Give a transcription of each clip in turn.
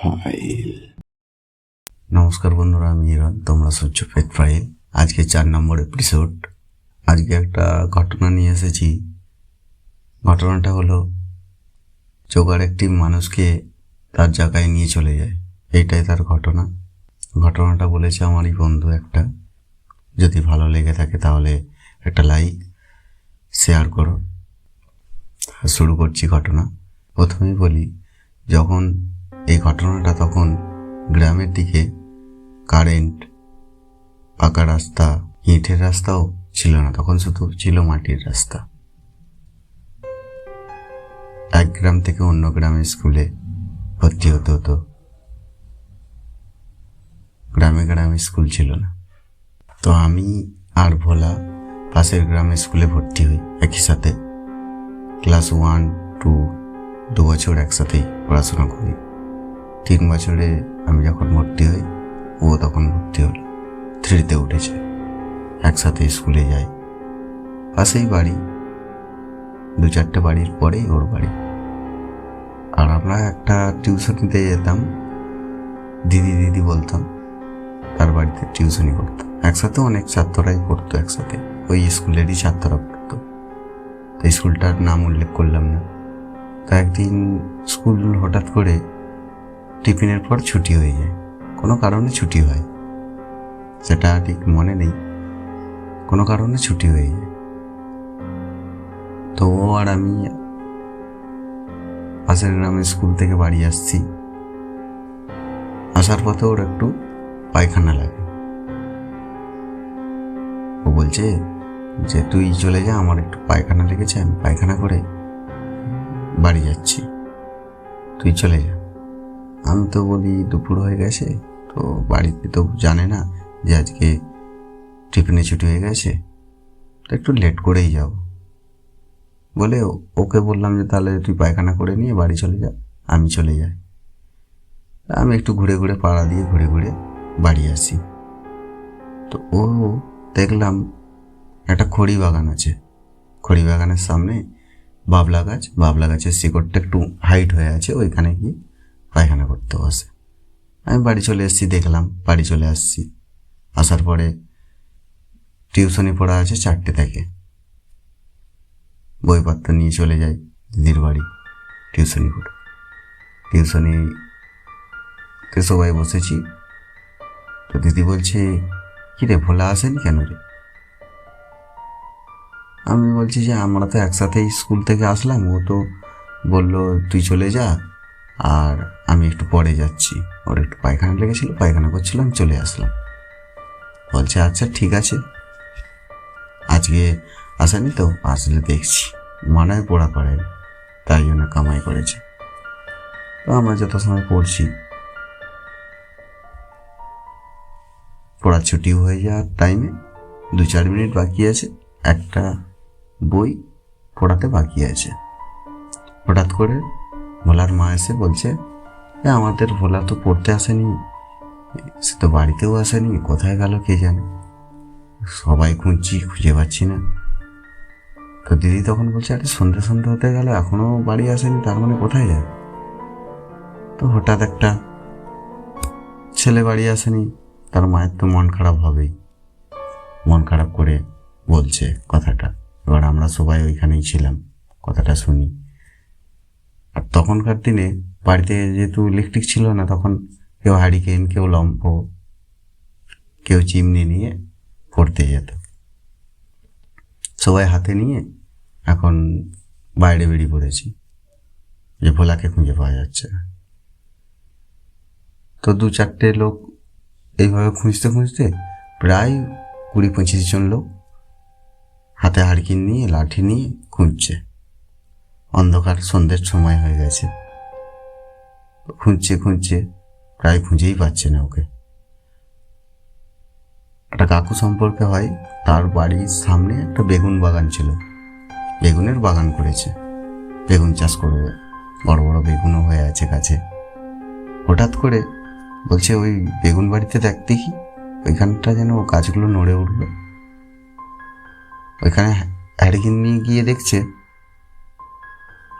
File. নমস্কার বন্ধুরা, আমি হিরণ, তোমরা শুনছো ফেক ফাইল। আজকে 4 নম্বর এপিসোড। আজকে একটা ঘটনা নিয়ে এসেছি। ঘটনাটা হলো, জোগাড় একটি মানুষকে তার জায়গায় নিয়ে চলে যায়। এইটাই তার ঘটনা। ঘটনাটা বলেছে আমারই বন্ধু একটা। যদি ভালো লেগে থাকে তাহলে একটা লাইক শেয়ার করো। শুরু করছি ঘটনা। প্রথমেই বলি, যখন এই ঘটনাটা, তখন গ্রামের দিকে কারেন্ট, পাকা রাস্তা, ইটের রাস্তাও ছিল না, তখন শুধু ছিল মাটির রাস্তা। এক গ্রাম থেকে অন্য গ্রামে স্কুলে ভর্তি হতে হতো। গ্রামে গ্রামে স্কুল ছিল না। তো আমি আর ভোলা পাশের গ্রামে স্কুলে ভর্তি হই একই সাথে। ক্লাস 1, 2 2 বছর একসাথেই পড়াশোনা করি। 3 বছরে আমি যখন ভর্তি হই, ও তখন ভর্তি হলো, 3তে উঠেছে। একসাথে স্কুলে যাই, পাশেই বাড়ি, 2-4টে বাড়ির পরেই ওর বাড়ি। আর আমরা একটা টিউশন নিতে যেতাম, দিদি দিদি বলতাম, তার বাড়িতে টিউশনই করতাম। একসাথে অনেক ছাত্ররাই পড়তো একসাথে, ওই স্কুলেরই ছাত্ররা পড়তো। তো স্কুলটার নাম উল্লেখ করলাম না। তো একদিন স্কুল হঠাৎ করে টিফিনের পর ছুটি হয়ে যায়। কোনো কারণে ছুটি হয়, সেটা ঠিক মনে নেই, কোনো কারণে ছুটি হয়ে যায়। তো ও আর আমি পাশের গ্রামে স্কুল থেকে বাড়ি আসছি। আসার পথে ওর একটু পায়খানা লাগে। ও বলছে যে, তুই চলে যা, আমার একটু পায়খানা লেগেছে, আমি পায়খানা করে বাড়ি যাচ্ছি, তুই চলে যা। আমি তো বলি, দুপুর হয়ে গেছে, তো বাড়িতে তো জানে না যে আজকে টিফিনে ছুটি হয়ে গেছে, তো একটু লেট করেই যাব বলে ওকে বললাম যে, তাহলে তুই পায়খানা করে নিয়ে বাড়ি চলে যা, আমি চলে যাই। আমি একটু ঘুরে ঘুরে, পাড়া দিয়ে ঘুরে ঘুরে বাড়ি আসি। তো ও দেখলাম একটা খড়ি বাগান আছে, খড়ি বাগানের সামনে বাবলা গাছ, বাবলা গাছের শিকড়টা একটু হাইট হয়ে আছে, ওইখানে গিয়ে পায়খানা করতে বসে। আমি বাড়ি চলে এসেছি, দেখলাম, বাড়ি চলে আসছি। আসার পরে টিউশনি পড়া আছে 4টে থেকে, বইপত্র নিয়ে চলে যাই দিদির বাড়ি টিউশনি পড়ে। টিউশনিতে সবাই বসেছি। তো দিদি বলছে, কি রে, ভোলা আসেনি কেন রে? আমি বলছি যে, আমরা তো একসাথেই স্কুল থেকে আসলাম, ও তো বললো তুই চলে যা, আর আমি একটু পরে যাচ্ছি, ওর একটু পায়খানা লেগেছিল, পায়খানা করছিলাম, চলে আসলাম। বলছে, আচ্ছা ঠিক আছে, আজকে আসেনি তো, আসলে দেখছি মনে হয় পড়া করে, তাই জন্য কামাই করেছে। তো আমরা যত সময় পড়ছি, পড়ার ছুটি হয়ে যাওয়ার টাইমে 2-4 মিনিট বাকি আছে, একটা বই পড়াতে বাকি আছে। হঠাৎ করে ভোলার মা এসে বলছে, আমাদের ভোলা তো পড়তে আসেনি, সে তো বাড়িতেও আসেনি, কোথায় গেল কে জানে, সবাই খুঁজছি, খুঁজে পাচ্ছি না। তো দিদি তখন বলছে, আরে সন্ধ্যে সন্ধ্যে হতে গেল, এখনো বাড়ি আসেনি, তার মানে কোথায় যাবে? তো হঠাৎ একটা ছেলে বাড়ি আসেনি, তার মায়ের তো মন খারাপ হবেই। মন খারাপ করে বলছে কথাটা। এবার আমরা সবাই ওইখানেই ছিলাম, কথাটা শুনি। আর তখনকার দিনে বাড়িতে যেহেতু ইলেকট্রিক ছিল না, তখন কেউ হারিকেন, কেউ লম্ফ, কেউ চিমনি নিয়ে পড়তে যেত। সবাই হাতে নিয়ে এখন বাইরে বেরিয়ে পড়েছি, যে ভোলাকে খুঁজে পাওয়া যাচ্ছে না। তো 2-4টে লোক এইভাবে খুঁজতে খুঁজতে প্রায় 20-25 জন লোক হাতে হারিকেন নিয়ে, লাঠি নিয়ে খুঁজছে। অন্ধকার, সন্ধ্যের সময় হয়ে গেছে। খুঁজছে খুঁজছে, প্রায় খুঁজেই পাচ্ছে না ওকে। একটা কাকু সম্পর্কে হয়, তার বাড়ির সামনে একটা বেগুন বাগান ছিল, বেগুনের বাগান করেছে, বেগুন চাষ করবে, বড় বড় বেগুনও হয়ে আছে গাছে। হঠাৎ করে বলছে, ওই বেগুন বাড়িতে দেখ দেখি, ওইখানটা যেন গাছগুলো নড়ে উঠল। ওইখানে হ্যারিকেন নিয়ে গিয়ে দেখছে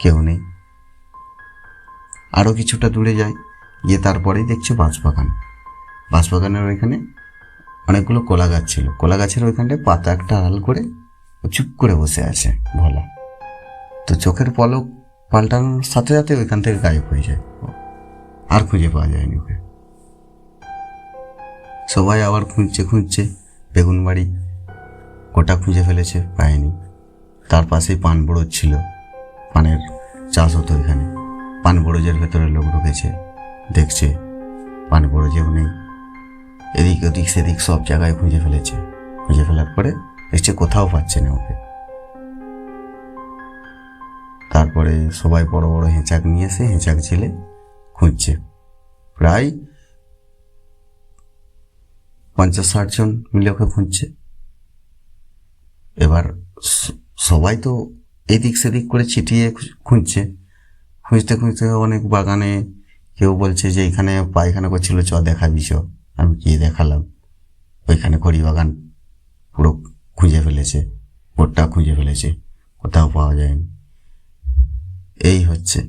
কেউ নেই। আরো কিছুটা দূরে যায়, গিয়ে তারপরেই দেখছে বাঁশবাগান। বাঁশবাগানের ওইখানে অনেকগুলো কলা গাছ ছিল, কলা গাছের ওইখানটায় পাতা একটা আড়াল করে চুপ করে বসে আছে ভোলা। তো চোখের পলক পাল্টানোর সাথে সাথে ওইখান থেকে গায়েব হয়ে যায়, আর খুঁজে পাওয়া যায়নি ওকে। সবাই আবার খুঁজছে বেগুনবাড়ি গোটা খুঁজে ফেলেছে, পায়নি। তার পাশেই পান বরজ ছিল, পানের চাষ হতো এখানে। পান বরজের ভেতরে লোক ঢুকেছে, দেখছে পান বরজেও নেই। এদিক ওদিক সেদিক সব জায়গায় খুঁজে ফেলেছে। খুঁজে ফেলার পরে দেখছে কোথাও পাচ্ছে না ওকে। তারপরে সবাই বড় বড় হেঁচাক নিয়ে এসে হেঁচাক ছেলে খুঁজছে। প্রায় 50-60 জন মিলে ওকে খুঁজছে। এবার সবাই তো এদিক সেদিক করে ছিটিয়ে খুঁজছে। খুঁজতে অনেক বাগানে কেউ বলছে যে এখানে পায়খানা করছিল, চ দেখাবি চ। আমি গিয়ে দেখালাম, ওইখানে খড়ি বাগান পুরো খুঁজে ফেলেছে, ওরটা খুঁজে ফেলেছে, কোথাও পাওয়া যায়নি। এই হচ্ছে।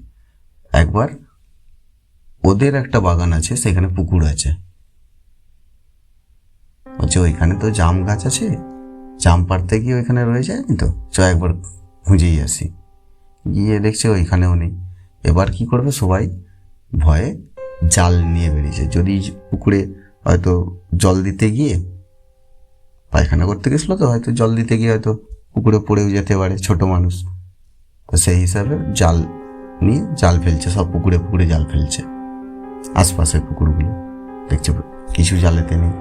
একবার ওদের একটা বাগান আছে, সেখানে পুকুর আছে। বলছে ওইখানে তো জাম গাছ আছে, জাম পাড়তে গিয়ে ওইখানে রয়ে যায়নি তো, চ একবার খুঁজেই আসি। গিয়ে দেখছে ওইখানেও নেই। এবার কি করবে, সবাই ভয়ে জাল নিয়ে বেরিয়েছে। যদি পুকুরে হয়তো জল দিতে গিয়ে, পায়খানা করতে গেছিলো তো হয়তো জল দিতে গিয়ে হয়তো পুকুরে পড়েও যেতে পারে, ছোট মানুষ। তো সেই হিসাবে জাল নিয়ে জাল ফেলছে, সব পুকুরে জাল ফেলছে আশপাশের পুকুরগুলো। দেখছে কিছু জালেতে নেই।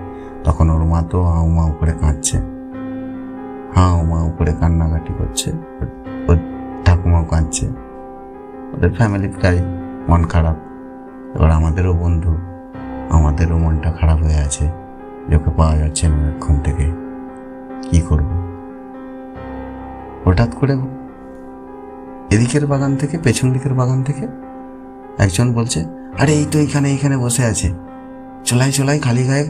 তখন ওর মা তো হাউ মাউ করে কাঁদছে, হাউ মাউ করে কান্নাকাটি করছে। ওর ঠাকুমাও কাঁদছে, ওদের ফ্যামিলি প্রায় মন খারাপ। এবার আমাদেরও বন্ধু, আমাদেরও মনটা খারাপ হয়ে আছে, ওকে পাওয়া যাচ্ছে না এখন থেকে, কি করব। হঠাৎ করে এদিকের বাগান থেকে, পেছন দিকের বাগান থেকে একজন বলছে, আরে এই তো এইখানে বসে আছে, চলাই খালি গায়ে,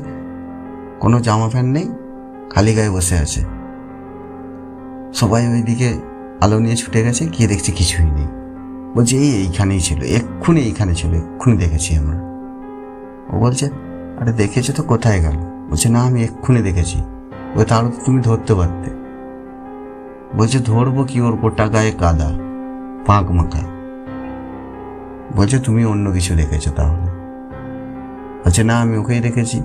কোনো জামা প্যান্ট নেই, খালি গায়ে বসে আছে। সবাই ওইদিকে আলো নিয়ে ছুটে গেছে, গিয়ে দেখছে কিছুই নেই। বলছে এইখানেই ছিল, এইখানে ছিল, এক্ষুনি দেখেছি আমরা। ও বলছে, আরে দেখেছো তো, কোথায় গেল? বলছে না, আমি এক্ষুনি দেখেছি। ওই তারও তুমি ধরতে পারতে। বলছে ধরবো কি, ওর গোটা গায়ে কাদা, পাঁক মাখা। বলছে তুমি অন্য কিছু দেখেছো তাহলে। বলছে না, আমি ওকেই দেখেছি।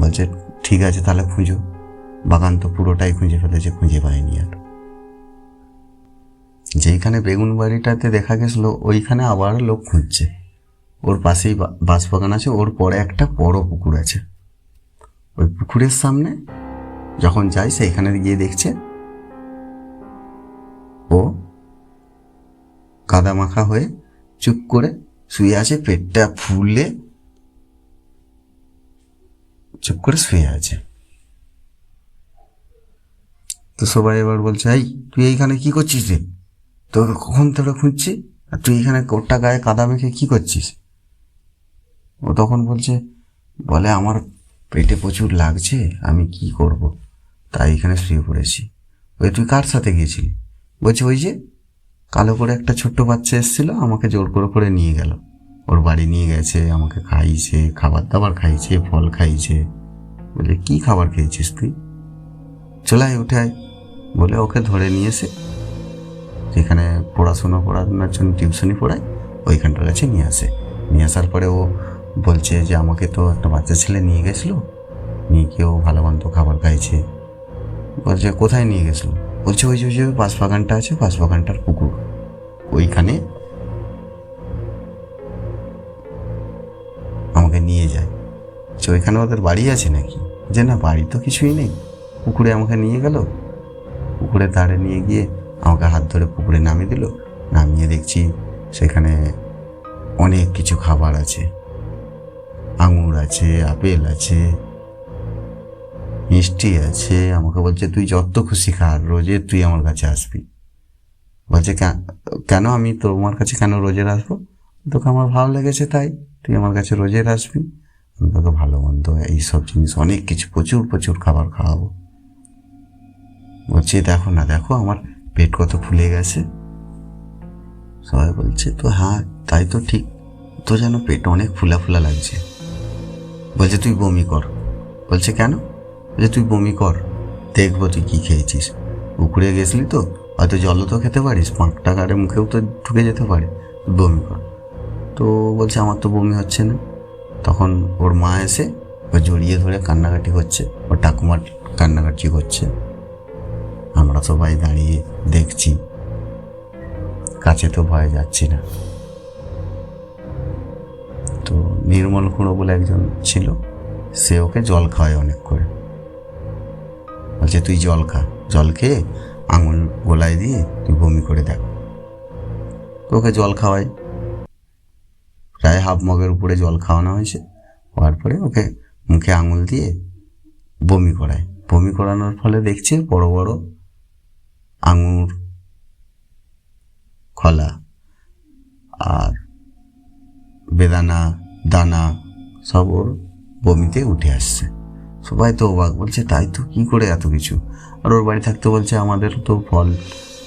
বলছে ঠিক আছে, তাহলে খুঁজো। বাগান তো পুরোটাই খুঁজে ফেলেছে, খুঁজে পায়নি আর। যেইখানে বেগুন বাড়িটাতে দেখা গেছিল, ওইখানে আবার লোক খুঁজছে। ওর পাশেই বাঁশবাগান আছে, ওর পরে একটা বড় পুকুর আছে। ওই পুকুরের সামনে যখন যাই, সেইখানে গিয়ে দেখছে ও কাদা মাখা হয়ে চুপ করে শুয়ে আছে, পেটটা ফুলে চুপ করে শুয়ে আছে। তো সবাই এবার বলছে, এই তুই এইখানে কি করছিস রে? তোকে কখন তোরা খুঁজছি, আর তুই এখানে কোটটা গায়ে কাদা মেখে কি করছিস? ও তখন বলে আমার পেটে প্রচুর লাগছে, আমি কি করব, তাই এখানে শুয়ে পড়েছি। ওই তুই কার সাথে গিয়েছিলি? বলছে ওই যে কালো করে একটা ছোট্ট বাচ্চা এসেছিল, আমাকে জোর করে নিয়ে গেল, ওর বাড়ি নিয়ে গেছে, আমাকে খাইয়েছে, খাবার দাবার খাইয়েছে, ফল খাইয়েছে। বলে কি খাবার খেয়েছিস তুই? চলাই উঠে আয় বলে ওকে ধরে নিয়ে এসে, যেখানে পড়াশোনার জন্য টিউশনি পড়ায়, ওইখানটার কাছে নিয়ে আসে। নিয়ে আসার পরে ও বলছে যে আমাকে তো একটা বাচ্চা ছেলে নিয়ে গেছিলো, নিয়ে গিয়েও ভালো মন্দ খাবার খাইছে। বলছে কোথায় নিয়ে গেছিলো? বলছে ওই যে বাঁশবাগানটা আছে, বাঁশবাগানটার পুকুর, ওইখানে আমাকে নিয়ে যায়। যে ওইখানে ওদের বাড়ি আছে নাকি? যে না, বাড়ি তো কিছুই নেই, পুকুরে আমাকে নিয়ে গেল। পুকুরের ধারে নিয়ে গিয়ে আমাকে হাত ধরে পুকুরে নামিয়ে দিল। নামিয়ে দেখছি সেখানে অনেক কিছু খাবার আছে, আঙুর আছে, আপেল আছে, মিষ্টি আছে। আমাকে বলছে তুই যত খুশি খা, রোজে তুই আমার কাছে আসবি। বলছে কেন আমি তোমার কাছে কেন রোজের আসবো? তোকে আমার ভালো লেগেছে তাই তুই আমার কাছে রোজের আসবি। আমি তোকে ভালো মন্দ এইসব জিনিস অনেক কিছু প্রচুর খাবার খাওয়াবো। বলছে দেখো আমার পেট কত ফুলে গেছে। সবাই বলছে তো হ্যাঁ তাই তো ঠিক, তো যেন পেট অনেক ফুলা ফুলা লাগছে। বলছে তুই বমি কর। বলছে কেন? বলছে তুই বমি কর, দেখবো তুই কী খেয়েছিস। পুকুরে গেছলি তো, হয়তো জলও তো খেতে পারিস, পাঁকটা গাড়ে মুখেও তো ঢুকে যেতে পারে, বমি কর। তো বলছে আমার তো বমি হচ্ছে না। তখন ওর মা এসে ও জড়িয়ে ধরে কান্নাকাটি করছে, ওর ঠাকুমার কান্নাকাটি করছে। আমরা সবাই দাঁড়িয়ে দেখছি, কাছে তো ভয়ে যাচ্ছি না। তো নির্মল খুঁড়ো বলে একজন ছিল, সে ওকে জল খাওয়ায় অনেক করে। বলছে তুই জল খা, জল খেয়ে আঙুল গোলায় দিয়ে তুই বমি করে দেখ। তো ওকে জল খাওয়াই, প্রায় হাফ মগের উপরে জল খাওয়ানো হয়েছে। হওয়ার পরে ওকে মুখে আঙুল দিয়ে বমি করায়। বমি করানোর ফলে দেখছে বড় বড় আঙুর, খলা আর বেদানা, দানা সব ওর বমিতে উঠে আসছে। সবাই তো অবাক, বলছে তাই তো, কী করে এত কিছু? আর ওর বাড়ি থাকতে বলছে আমাদের তো ফল,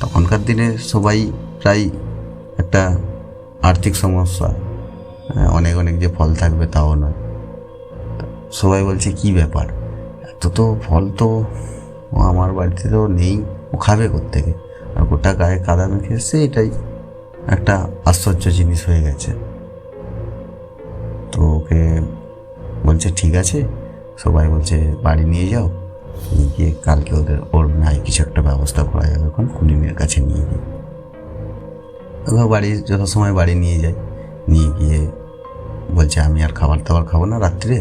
তখনকার দিনে সবাই প্রায় একটা আর্থিক সমস্যা, অনেক অনেক যে ফল থাকবে তাও নয়। সবাই বলছে কি ব্যাপার, এত তো ফল তো আমার বাড়িতে তো নেই, ও খাবে কোত্থেকে? আর গোটা গায়ে কাদা মেখে এসছে, এটাই একটা আশ্চর্য জিনিস হয়ে গেছে। তো ওকে বলছে ঠিক আছে, সবাই বলছে বাড়ি নিয়ে যাও, নিয়ে গিয়ে কালকে ওর নাই কিছু একটা ব্যবস্থা করা যাবে, এখন কুলিনের কাছে নিয়ে গিয়ে। ওকে বাড়ি যথাসময় বাড়ি নিয়ে যায়, নিয়ে গিয়ে বলছে আমি আর খাবার দাবার খাবো না, রাত্রে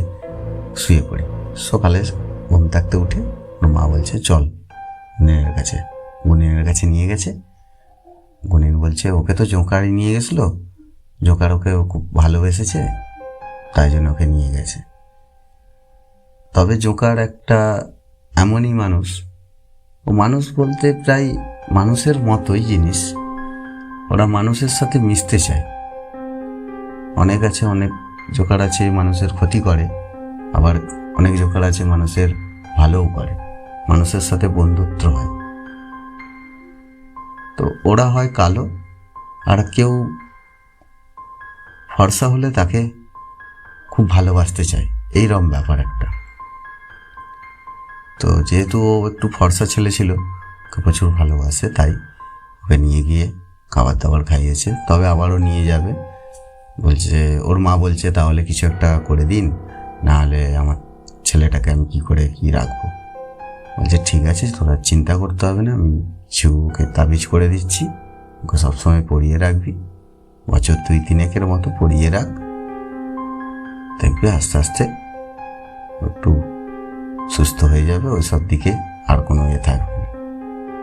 শুয়ে পড়ি। সকালে ঘুম থাকতে উঠে ওর মা বলছে চল গুনিনের কাছে। গুনিনের কাছে নিয়ে গেছে। গুনিন বলছে ওকে তো জোকারই নিয়ে গেছিলো, জোকার ওকে খুব ভালোবেসেছে, তাই জন্য ওকে নিয়ে গেছে। তবে জোকার একটা এমনই মানুষ, ও মানুষ বলতে প্রায় মানুষের মতোই জিনিস, ওরা মানুষের সাথে মিশতে চায়। অনেক আছে, অনেক জোকার আছে মানুষের ক্ষতি করে, আবার অনেক জোকার আছে মানুষের ভালোও করে, মানুষের সাথে বন্ধুত্ব হয়। তো ওরা হয় কালো, আর কেউ ফর্সা হলে তাকে খুব ভালোবাসতে চায়, এইরকম ব্যাপার একটা। তো যেহেতু ও একটু ফর্সা ছেলে ছিল, ওকে প্রচুর ভালোবাসে, তাই ওকে নিয়ে গিয়ে খাবার দাবার খাইয়েছে। তবে আবারও নিয়ে যাবে বলছে, ওর মা বলছে তাহলে কিছু একটা করে দিন, নাহলে আমার ছেলেটাকে আমি কি করে কি রাখবো। বলছে ঠিক আছে, তোরা চিন্তা করতে হবে না, আমি কিছু ওকে তাবিজ করে দিচ্ছি, ওকে সবসময় পরিয়ে রাখবি, বছর 2-3 মতো পরিয়ে রাখ, দেখবি আস্তে আস্তে একটু সুস্থ হয়ে যাবে, ওই সব দিকে আর কোনো থাকবে না।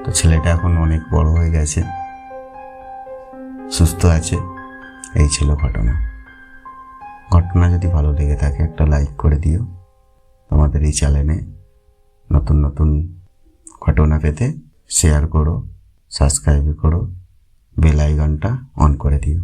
তো ছেলেটা এখন অনেক বড় হয়ে গেছে, সুস্থ আছে। এই ছিল ঘটনা। ঘটনা যদি ভালো লেগে থাকে একটা লাইক করে দিও। তোমাদের এই চ্যানেলে নতুন নতুন ঘটনা পেতে শেয়ার করো, সাবস্ক্রাইব করো, বেল আইকনটা অন করে দিও।